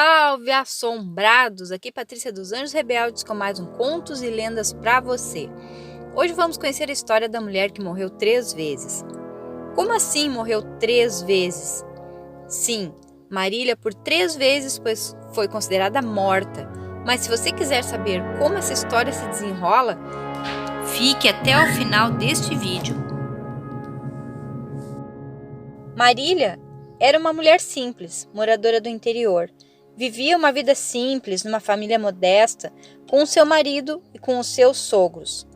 Salve, assombrados! Aqui Patrícia dos Anjos Rebeldes com mais um Contos e Lendas para você. Hoje vamos conhecer a história da mulher que morreu 3 vezes. Como assim morreu 3 vezes? Sim, Marília por 3 vezes foi considerada morta. Mas se você quiser saber como essa história se desenrola, fique até o final deste vídeo. Marília era uma mulher simples, moradora do interior. Vivia uma vida simples, numa família modesta, com o seu marido e com os seus sogros.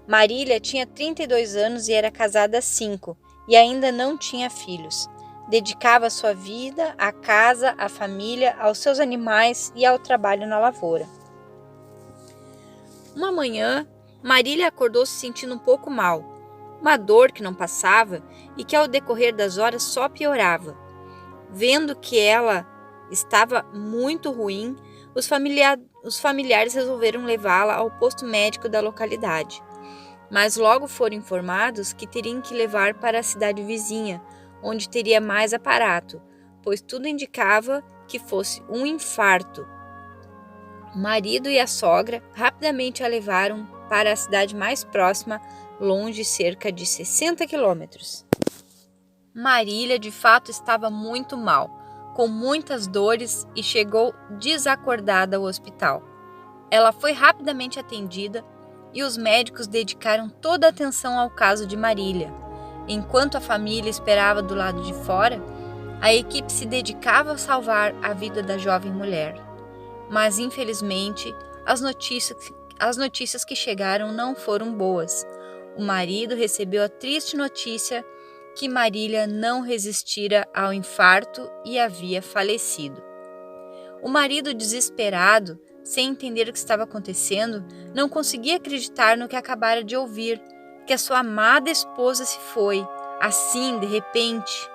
Marília tinha 32 anos e era casada há 5, e ainda não tinha filhos. Dedicava sua vida à casa, à família, aos seus animais e ao trabalho na lavoura. Uma manhã, Marília acordou se sentindo um pouco mal. Uma dor que não passava e que ao decorrer das horas só piorava. Vendo que ela estava muito ruim, os familiares resolveram levá-la ao posto médico da localidade. Mas logo foram informados que teriam que levar para a cidade vizinha, onde teria mais aparato, pois tudo indicava que fosse um infarto. O marido e a sogra rapidamente a levaram para a cidade mais próxima, longe cerca de 60 quilômetros. Marília de fato estava muito mal, com muitas dores e chegou desacordada ao hospital. Ela foi rapidamente atendida e os médicos dedicaram toda a atenção ao caso de Marília. Enquanto a família esperava do lado de fora, a equipe se dedicava a salvar a vida da jovem mulher. Mas infelizmente, as notícias que chegaram não foram boas. O marido recebeu a triste notícia que Marília não resistira ao infarto e havia falecido. O marido, desesperado, sem entender o que estava acontecendo, não conseguia acreditar no que acabara de ouvir, que a sua amada esposa se foi, assim, de repente.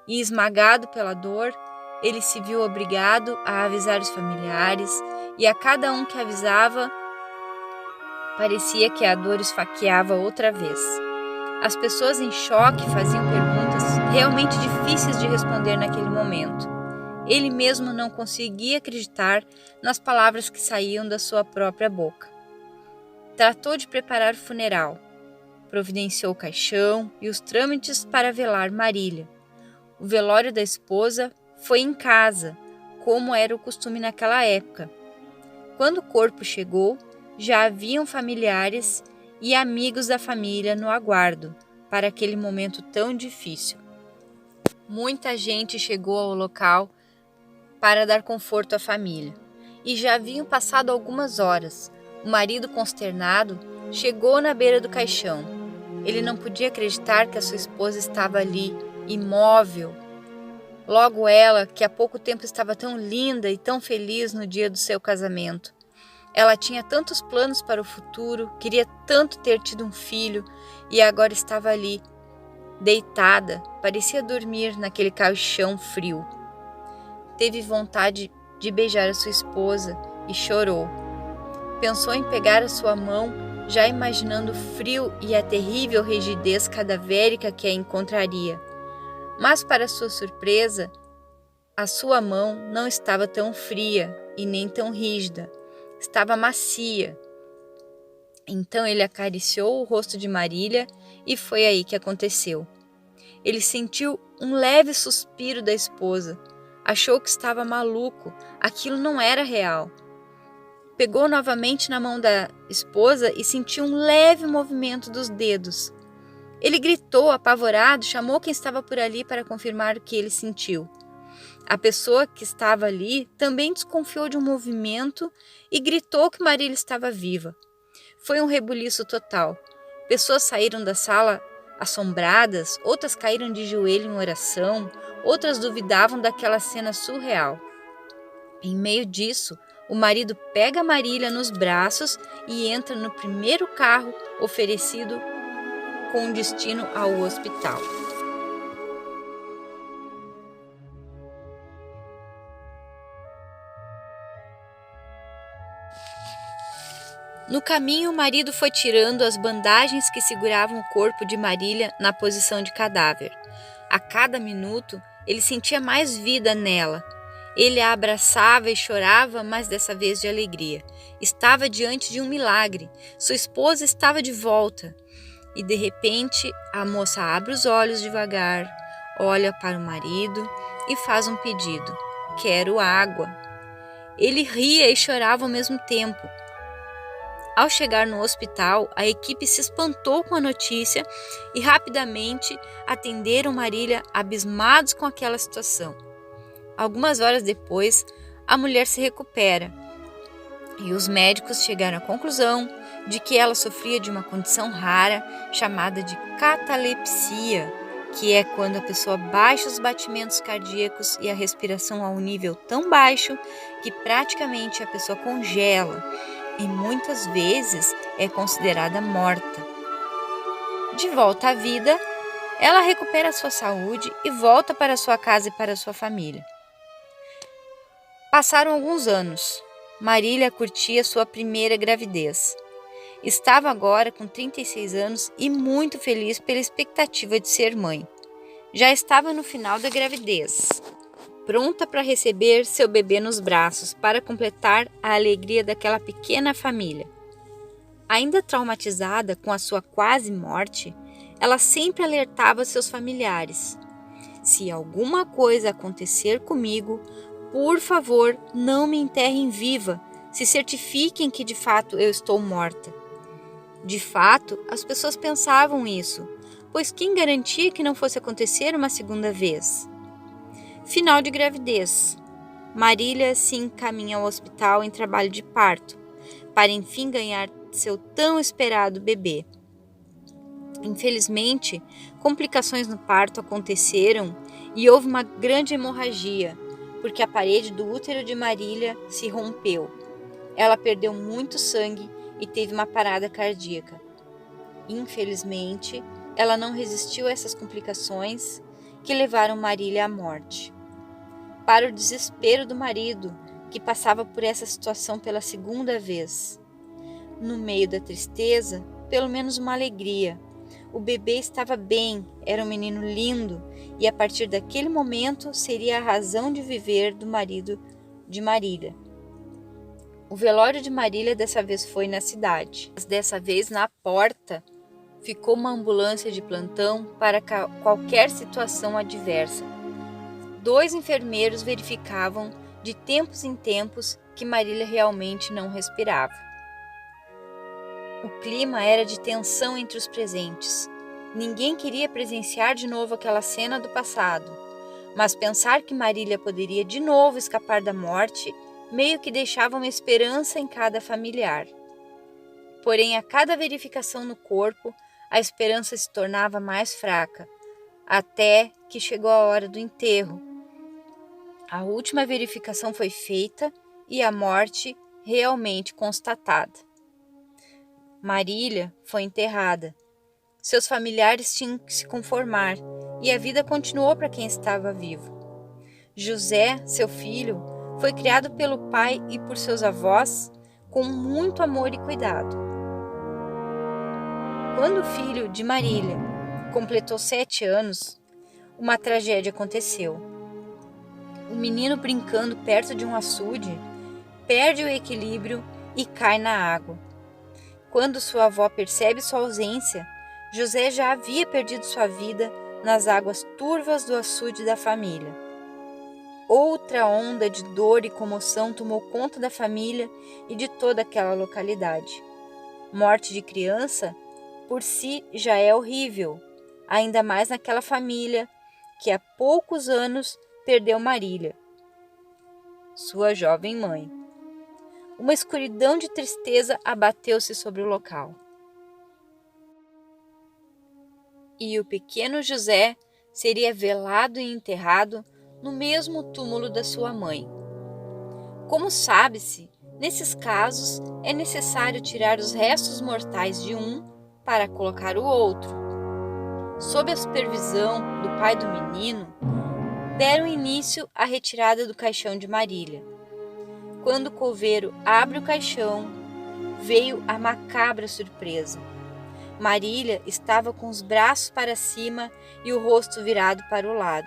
E esmagado pela dor, ele se viu obrigado a avisar os familiares, e a cada um que avisava, parecia que a dor esfaqueava outra vez. As pessoas em choque faziam perguntas realmente difíceis de responder naquele momento. Ele mesmo não conseguia acreditar nas palavras que saíam da sua própria boca. Tratou de preparar o funeral, providenciou o caixão e os trâmites para velar Marília. O velório da esposa foi em casa, como era o costume naquela época. Quando o corpo chegou, já haviam familiares e amigos da família no aguardo para aquele momento tão difícil. Muita gente chegou ao local para dar conforto à família. E já haviam passado algumas horas. O marido, consternado, chegou na beira do caixão. Ele não podia acreditar que a sua esposa estava ali, imóvel. Logo ela, que há pouco tempo estava tão linda e tão feliz no dia do seu casamento. Ela tinha tantos planos para o futuro, queria tanto ter tido um filho e agora estava ali, deitada, parecia dormir naquele caixão frio. Teve vontade de beijar a sua esposa e chorou. Pensou em pegar a sua mão, já imaginando o frio e a terrível rigidez cadavérica que a encontraria. Mas, para sua surpresa, a sua mão não estava tão fria e nem tão rígida. Estava macia. Então ele acariciou o rosto de Marília e foi aí que aconteceu. Ele sentiu um leve suspiro da esposa. Achou que estava maluco, aquilo não era real. Pegou novamente na mão da esposa e sentiu um leve movimento dos dedos. Ele gritou, apavorado, chamou quem estava por ali para confirmar o que ele sentiu. A pessoa que estava ali também desconfiou de um movimento e gritou que Marília estava viva. Foi um rebuliço total. Pessoas saíram da sala assombradas, outras caíram de joelho em oração, outras duvidavam daquela cena surreal. Em meio disso, o marido pega Marília nos braços e entra no primeiro carro oferecido com destino ao hospital. No caminho, o marido foi tirando as bandagens que seguravam o corpo de Marília na posição de cadáver. A cada minuto, ele sentia mais vida nela. Ele a abraçava e chorava, mas dessa vez de alegria. Estava diante de um milagre. Sua esposa estava de volta. E de repente, a moça abre os olhos devagar, olha para o marido e faz um pedido: quero água. Ele ria e chorava ao mesmo tempo. Ao chegar no hospital, a equipe se espantou com a notícia e rapidamente atenderam Marília, abismados com aquela situação. Algumas horas depois, a mulher se recupera e os médicos chegaram à conclusão de que ela sofria de uma condição rara chamada de catalepsia, que é quando a pessoa baixa os batimentos cardíacos e a respiração a um nível tão baixo que praticamente a pessoa congela e muitas vezes é considerada morta. De volta à vida, ela recupera a sua saúde e volta para sua casa e para sua família. Passaram alguns anos. Marília curtia sua primeira gravidez. Estava agora com 36 anos e muito feliz pela expectativa de ser mãe. Já estava no final da gravidez, pronta para receber seu bebê nos braços para completar a alegria daquela pequena família. Ainda traumatizada com a sua quase morte, ela sempre alertava seus familiares: se alguma coisa acontecer comigo, por favor, não me enterrem viva, se certifiquem que de fato eu estou morta. De fato, as pessoas pensavam isso, pois quem garantia que não fosse acontecer uma segunda vez? Final de gravidez. Marília se encaminha ao hospital em trabalho de parto, para enfim ganhar seu tão esperado bebê. Infelizmente, complicações no parto aconteceram e houve uma grande hemorragia, porque a parede do útero de Marília se rompeu. Ela perdeu muito sangue e teve uma parada cardíaca. Infelizmente, ela não resistiu a essas complicações que levaram Marília à morte. Para o desespero do marido, que passava por essa situação pela segunda vez. No meio da tristeza, pelo menos uma alegria. O bebê estava bem, era um menino lindo, e a partir daquele momento seria a razão de viver do marido de Marília. O velório de Marília dessa vez foi na cidade, mas dessa vez na porta ficou uma ambulância de plantão para qualquer situação adversa. 2 enfermeiros verificavam de tempos em tempos que Marília realmente não respirava. O clima era de tensão entre os presentes. Ninguém queria presenciar de novo aquela cena do passado, mas pensar que Marília poderia de novo escapar da morte meio que deixava uma esperança em cada familiar. Porém, a cada verificação no corpo, a esperança se tornava mais fraca, até que chegou a hora do enterro. A última verificação foi feita e a morte realmente constatada. Marília foi enterrada. Seus familiares tinham que se conformar e a vida continuou para quem estava vivo. José, seu filho, foi criado pelo pai e por seus avós com muito amor e cuidado. Quando o filho de Marília completou 7 anos, uma tragédia aconteceu. O menino, brincando perto de um açude, perde o equilíbrio e cai na água. Quando sua avó percebe sua ausência, José já havia perdido sua vida nas águas turvas do açude da família. Outra onda de dor e comoção tomou conta da família e de toda aquela localidade. Morte de criança, por si, já é horrível, ainda mais naquela família que há poucos anos perdeu Marília, sua jovem mãe. Uma escuridão de tristeza abateu-se sobre o local. E o pequeno José seria velado e enterrado no mesmo túmulo da sua mãe. Como sabe-se, nesses casos é necessário tirar os restos mortais de um para colocar o outro. Sob a supervisão do pai do menino, deram início à retirada do caixão de Marília. Quando o coveiro abre o caixão, veio a macabra surpresa. Marília estava com os braços para cima e o rosto virado para o lado.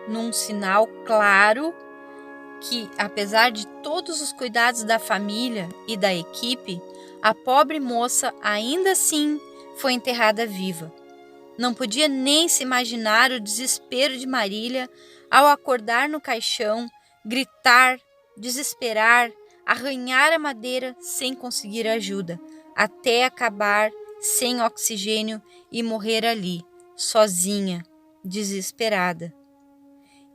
num sinal claro que, apesar de todos os cuidados da família e da equipe, a pobre moça ainda assim foi enterrada viva. Não podia nem se imaginar o desespero de Marília ao acordar no caixão, gritar, desesperar, arranhar a madeira sem conseguir ajuda, até acabar sem oxigênio e morrer ali, sozinha, desesperada.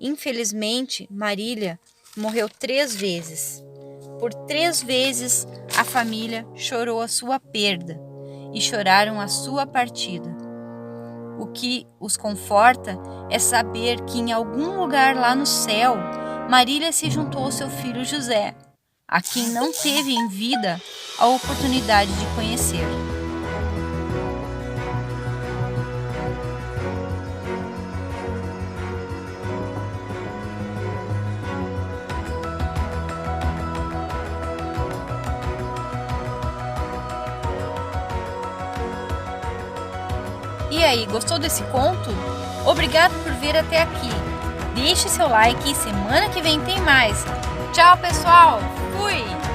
Infelizmente, Marília morreu 3 vezes. Por 3 vezes a família chorou a sua perda e choraram a sua partida. O que os conforta é saber que em algum lugar lá no céu, Marília se juntou ao seu filho José, a quem não teve em vida a oportunidade de conhecer. E aí, gostou desse conto? Obrigado por vir até aqui. Deixe seu like e semana que vem tem mais. Tchau, pessoal! Fui!